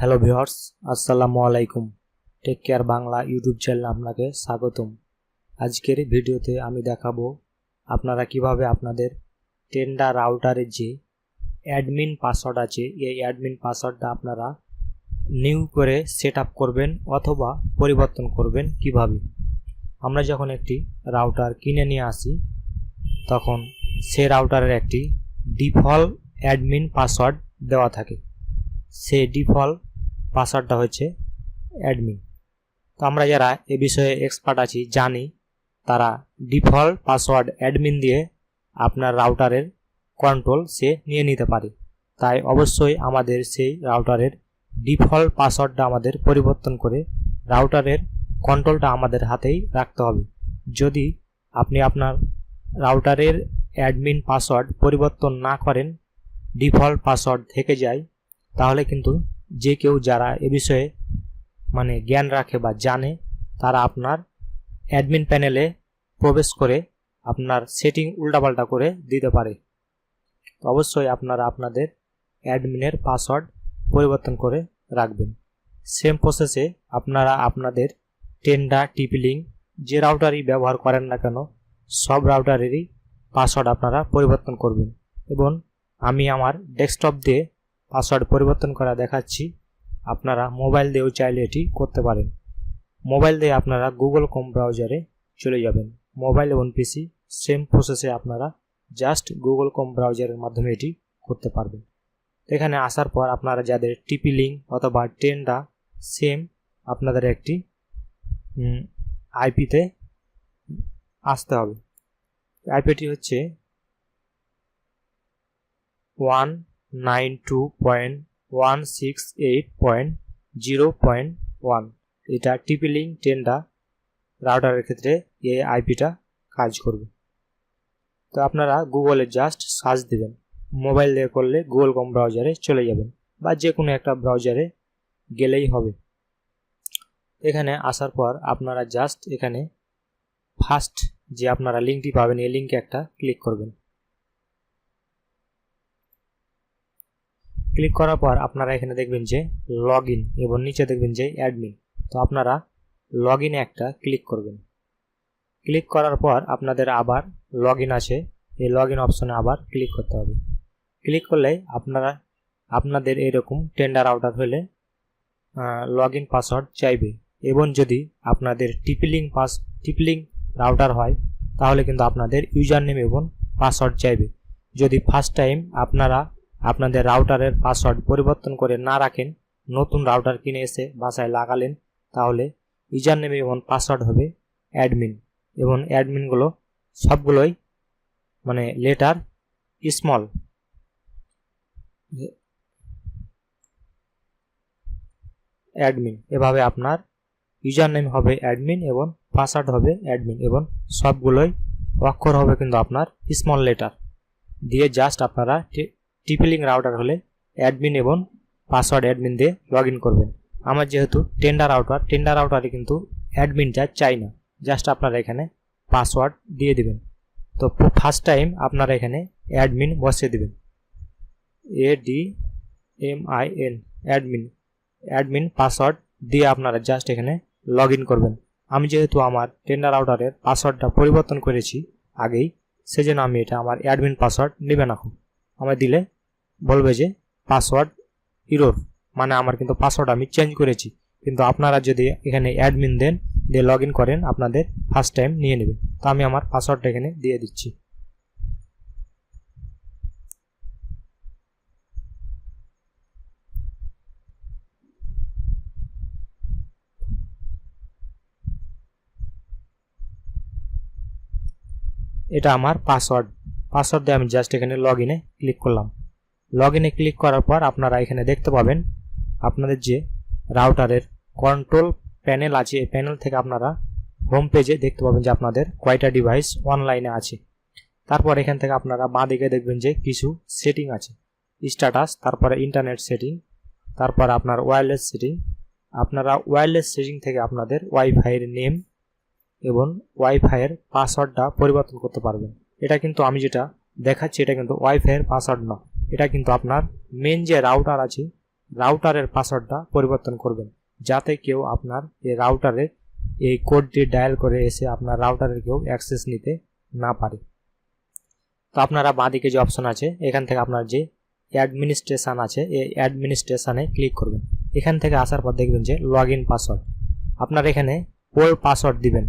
Hello viewers, আসসালামু আলাইকুম। Take care Bangla YouTube চ্যানেলে আপনাকে স্বাগতম। আজকের ভিডিওতে আমি দেখাবো আপনারা কিভাবে আপনাদের টেন্ডার রাউটারের যে অ্যাডমিন পাসওয়ার্ড আছে এই অ্যাডমিন পাসওয়ার্ডটা আপনারা নিউ করে সেট আপ করবেন অথবা পরিবর্তন করবেন কিভাবে। আমরা যখন একটি রাউটার কিনে নিয়ে আসি তখন সে রাউটারের একটি ডিফল্ট অ্যাডমিন পাসওয়ার্ড দেওয়া থাকে। সেই ডিফল্ট পাসওয়ার্ডটা হচ্ছে অ্যাডমিন। তো আমরা যারা এ বিষয়ে এক্সপার্ট আছি জানি তারা ডিফল্ট পাসওয়ার্ড অ্যাডমিন দিয়ে আপনার রাউটারের কন্ট্রোল সে নিয়ে নিতে পারে। তাই অবশ্যই আমাদের সেই রাউটারের ডিফল্ট পাসওয়ার্ডটা আমাদের পরিবর্তন করে রাউটারের কন্ট্রোলটা আমাদের হাতেই রাখতে হবে। যদি আপনি আপনার রাউটারের অ্যাডমিন পাসওয়ার্ড পরিবর্তন না করেন, ডিফল্ট পাসওয়ার্ড থেকে যায়, তাহলে কিন্তু যে কেউ যারা এ বিষয়ে জ্ঞান রাখে বা জানে তারা আপনার অ্যাডমিন প্যানেলে প্রবেশ করে আপনার সেটিং উল্টাপাল্টা করে দিতে পারে। তো অবশ্যই আপনারা আপনাদের অ্যাডমিনের পাসওয়ার্ড পরিবর্তন করে রাখবেন। সেম প্রসেসে আপনারা আপনাদের টেন্ডা, টিপি-লিঙ্ক যে রাউটারই ব্যবহার করেন না কেন সব রাউটারেরই পাসওয়ার্ড আপনারা পরিবর্তন করবেন। এবং আমি আমার ডেস্কটপ দিয়ে পাসওয়ার্ড পরিবর্তন করা দেখাচ্ছি। আপনারা মোবাইল দিয়েও চাইলে এটি করতে পারেন। মোবাইল দিয়ে আপনারা গুগল ক্রোম ব্রাউজারে চলে যাবেন। মোবাইল এবং পিসি সেম প্রসেসে আপনারা জাস্ট গুগল ক্রোম ব্রাউজারের মাধ্যমে এটি করতে পারবেন। এখানে আসার পর আপনারা যাদের টিপি-লিঙ্ক অথবা টেন্ডা সেম আপনাদের একটি আইপিতে আসতে হবে। আইপিটি হচ্ছে 192.168.0.1। এটা টিপি-লিঙ্ক টেন্ডা রাউটারের ক্ষেত্রে এই আইপিটা কাজ করবে। তো আপনারা গুগলে জাস্ট সার্চ দিবেন। মোবাইল দিয়ে করলে গুগল ক্রোম ব্রাউজারে চলে যাবেন বা যে কোনো একটা ব্রাউজারে গেলেই হবে। এখানে আসার পর আপনারা জাস্ট এখানে ফার্স্ট যে আপনারা লিঙ্কটি পাবেন এই লিঙ্কে একটা ক্লিক করবেন। ক্লিক করার পর আপনারা এখানে দেখবেন যে লগ ইন এবং নিচে দেখবেন যে অ্যাডমিন। তো আপনারা লগ ইনে একটা ক্লিক করবেন। ক্লিক করার পর আপনাদের আবার লগ ইন আছে, এই লগ ইন অপশনে আবার ক্লিক করতে হবে। ক্লিক করলে আপনাদের এরকম টেন্ডার রাউটার হলে লগ ইন পাসওয়ার্ড চাইবে। এবং যদি আপনাদের টিপি-লিঙ্ক রাউটার হয় তাহলে কিন্তু আপনাদের ইউজার নেম এবং পাসওয়ার্ড চাইবে। যদি ফার্স্ট টাইম আপনারা আপনাদের রাউটারের পাসওয়ার্ড পরিবর্তন করে না রাখেন, নতুন রাউটার কিনে এসে বাসায় লাগালেন, তাহলে ইউজার নেম এবং পাসওয়ার্ড হবে অ্যাডমিন। এবং অ্যাডমিনগুলো সবগুলোই লেটার স্মল। অ্যাডমিন এভাবে আপনার ইউজার নেম হবে অ্যাডমিন এবং পাসওয়ার্ড হবে অ্যাডমিন এবং সবগুলোই অক্ষর হবে কিন্তু আপনার স্মল লেটার দিয়ে। জাস্ট আপনারা টিপি-লিঙ্ক রাউটার হলে অ্যাডমিন এবং পাসওয়ার্ড অ্যাডমিন দিয়ে লগ ইন করবেন। আমার যেহেতু টেন্ডার রাউটারে কিন্তু অ্যাডমিনটা চাই না, জাস্ট আপনারা এখানে পাসওয়ার্ড দিয়ে দিবেন। তো ফার্স্ট টাইম আপনারা এখানে অ্যাডমিন বসিয়ে দিবেন, ADMIN অ্যাডমিন পাসওয়ার্ড দিয়ে আপনারা জাস্ট এখানে লগ ইন করবেন। আমি যেহেতু আমার টেন্ডার রাউটারের পাসওয়ার্ডটা পরিবর্তন করেছি আগেই, সেজন্য আমি এটা আমার অ্যাডমিন পাসওয়ার্ড নেবে না। আমার দিলে বলবে যে পাসওয়ার্ড ইরোর, আমার কিন্তু পাসওয়ার্ড আমি চেঞ্জ করেছি। কিন্তু আপনারা যদি এখানে অ্যাডমিন দেন দিয়ে লগ ইন করেন আপনাদের ফার্স্ট টাইম নিয়ে নেবে। তো আমি আমার পাসওয়ার্ডটা এখানে দিয়ে দিচ্ছি। এটা আমার পাসওয়ার্ড দিয়ে আমি জাস্ট এখানে লগ ইনে ক্লিক করলাম। লগ ইনে ক্লিক করার পর আপনারা এখানে দেখতে পাবেন আপনাদের যে রাউটারের কন্ট্রোল প্যানেল আছে, এই প্যানেল থেকে আপনারা হোম পেজে দেখতে পাবেন যে আপনাদের কয়টা ডিভাইস অনলাইনে আছে। তারপর এখান থেকে আপনারা বাঁ দিকে দেখবেন যে কিছু সেটিং আছে, স্ট্যাটাস, তারপরে ইন্টারনেট সেটিং, তারপর আপনার ওয়্যারলেস সেটিং। আপনারা ওয়্যারলেস সেটিং থেকে আপনাদের ওয়াইফাইয়ের নেম এবং ওয়াইফাইয়ের পাসওয়ার্ডটা পরিবর্তন করতে পারবেন। এটা কিন্তু আমি যেটা দেখাচ্ছি এটা কিন্তু ওয়াইফাইয়ের পাসওয়ার্ড না, এটা কিন্তু আপনার মেন যে রাউটার আছে রাউটারের পাসওয়ার্ডটা পরিবর্তন করবেন, যাতে কেউ আপনার এই রাউটারে এই কোডটি ডায়াল করে এসে আপনার রাউটারের কেউ অ্যাক্সেস নিতে না পারে। তো আপনারা বাঁদিকে যে অপশন আছে এখান থেকে আপনার যে অ্যাডমিনিস্ট্রেশন আছে এই অ্যাডমিনিস্ট্রেশনে ক্লিক করবেন। এখান থেকে আসার পর দেখবেন যে লগ ইন পাসওয়ার্ড, আপনার এখানে ওল্ড পাসওয়ার্ড দিবেন,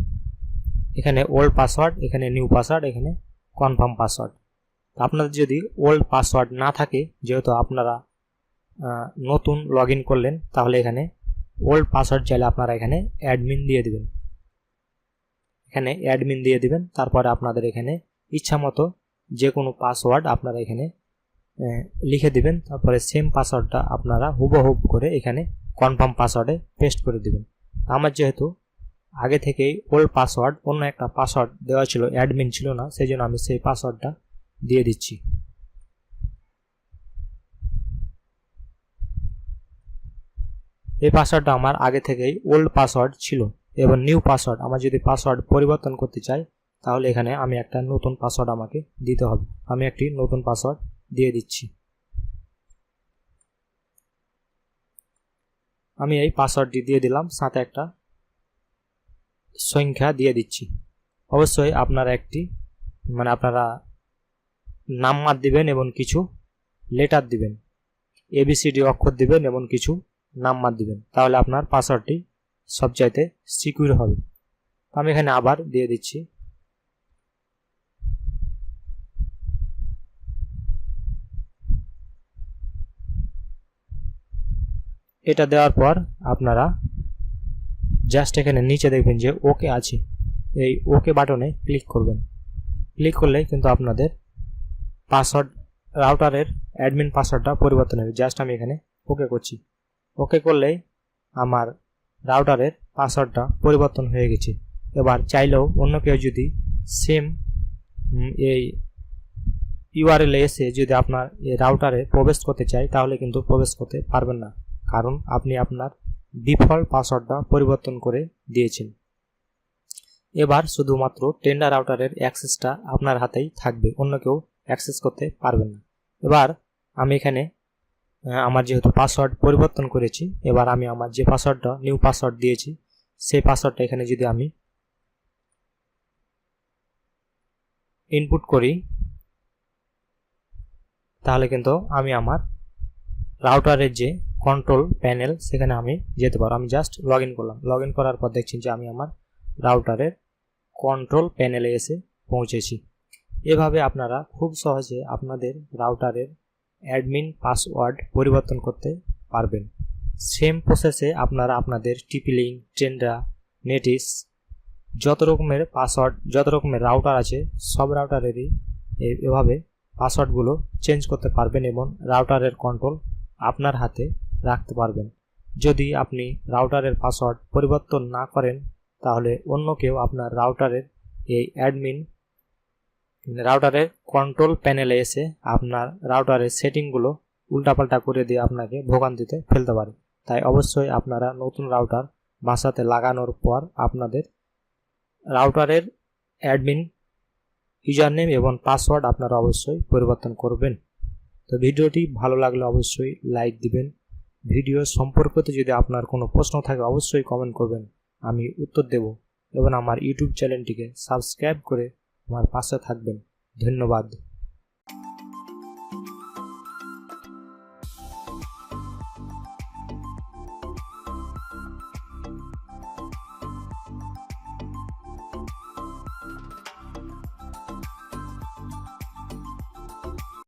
এখানে ওল্ড পাসওয়ার্ড, এখানে নিউ পাসওয়ার্ড, এখানে কনফার্ম পাসওয়ার্ড। আপনাদের যদি ওল্ড পাসওয়ার্ড না থাকে, যেহেতু আপনারা নতুন লগ ইন করলেন, তাহলে এখানে ওল্ড পাসওয়ার্ড চাইলে আপনারা এখানে অ্যাডমিন দিয়ে দিবেন, এখানে অ্যাডমিন দিয়ে দিবেন। তারপরে আপনাদের এখানে ইচ্ছা মতো যে কোনো পাসওয়ার্ড আপনারা এখানে লিখে দিবেন, তারপরে সেম পাসওয়ার্ডটা আপনারা হুবহুব করে এখানে কনফার্ম পাসওয়ার্ডে পেস্ট করে দিবেন। আমার যেহেতু আগে থেকেই ওল্ড পাসওয়ার্ড, অন্য একটা পাসওয়ার্ড দেওয়া ছিল, অ্যাডমিন ছিল না, সেই জন্য আমি সেই পাসওয়ার্ডটা দিয়ে দিচ্ছি। এই পাসওয়ার্ডটা আমার আগে থেকেই ওল্ড পাসওয়ার্ড ছিল এবং নিউ পাসওয়ার্ড, আমার যদি পাসওয়ার্ড পরিবর্তন করতে চাই তাহলে এখানে আমি একটা নতুন পাসওয়ার্ড আমাকে দিতে হবে। আমি একটি নতুন পাসওয়ার্ড দিয়ে দিচ্ছি। আমি এই পাসওয়ার্ডটি দিয়ে দিলাম, সাথে একটা সংখ্যা দিয়ে দিচ্ছি। অবশ্যই আপনারা আপনারা নাম্বার দিবেন এবং কিছু লেটার দিবেন, ABCD অক্ষর দিবেন এবং কিছু নাম্বার দিবেন, তাহলে আপনার পাসওয়ার্ডটি সবচাইতে সিকিউর হবে। আমি এখানে আবার দিয়ে দিচ্ছি। এটা দেওয়ার পর আপনারা জাস্ট এখানে নিচে দেখবেন যে ওকে আছে, এই ওকে বাটনে ক্লিক করবেন। ক্লিক করলে কিন্তু আপনাদের পাসওয়ার্ড, রাউটারের অ্যাডমিন পাসওয়ার্ডটা পরিবর্তন হবে। জাস্ট আমি এখানে ওকে করছি। ওকে করলেই আমার রাউটারের পাসওয়ার্ডটা পরিবর্তন হয়ে গেছে। এবার চাইলেও অন্য কেউ যদি সেম এই ইউআরএল এসে যদি আপনার এই রাউটারে প্রবেশ করতে চায়, তাহলে কিন্তু প্রবেশ করতে পারবেন না, কারণ আপনি আপনার ডিফল্ট পাসওয়ার্ডটা পরিবর্তন করে দিয়েছেন। এবার শুধুমাত্র টেন্ডার রাউটারের অ্যাক্সেসটা আপনার হাতেই থাকবে, অন্য কেউ অ্যাক্সেস করতে পারবেন না। এবার আমি এখানে আমার যেহেতু পাসওয়ার্ড পরিবর্তন করেছি, এবার আমি আমার যে পাসওয়ার্ডটা নিউ পাসওয়ার্ড দিয়েছি সেই পাসওয়ার্ডটা এখানে যদি আমি ইনপুট করি, তাহলে কিন্তু আমি আমার রাউটারের যে কন্ট্রোল প্যানেল সেখানে আমি যেতে পারবো। আমি জাস্ট লগ ইন করলাম, লগ ইন করার পর দেখছি যে আমি আমার রাউটারের কন্ট্রোল প্যানেলে এসে পৌঁছেছি। এভাবে আপনারা খুব সহজে আপনাদের রাউটারের অ্যাডমিন পাসওয়ার্ড পরিবর্তন করতে পারবেন। সেম প্রসেসে আপনারা আপনাদের TP-Link, টেন্ডা, নেটিস, যত রকমের পাসওয়ার্ড, যত রকমের রাউটার আছে সব রাউটারেরই এভাবে পাসওয়ার্ডগুলো চেঞ্জ করতে পারবেন এবং রাউটারের কন্ট্রোল আপনার হাতে রাখতে পারবেন। যদি আপনি রাউটারের পাসওয়ার্ড পরিবর্তন না করেন, তাহলে অন্য কেউ আপনার রাউটারের এই অ্যাডমিন, রাউটারের কন্ট্রোল প্যানেলে এসে আপনার রাউটারের সেটিংগুলো উল্টাপাল্টা করে দিয়ে আপনাকে ভোগান্তিতে ফেলতে পারে। তাই অবশ্যই আপনারা নতুন রাউটার বাসাতে লাগানোর পর আপনাদের রাউটারের অ্যাডমিন ইউজারনেম এবং পাসওয়ার্ড আপনারা অবশ্যই পরিবর্তন করবেন। তো ভিডিওটি ভালো লাগলে অবশ্যই লাইক দিবেন। ভিডিও সম্পর্কিত যদি আপনার কোনো প্রশ্ন থাকে অবশ্যই কমেন্ট করবেন, আমি উত্তর দেব। এবং আমার ইউটিউব চ্যানেলটিকে সাবস্ক্রাইব করে আমার পাশে থাকবেন। ধন্যবাদ।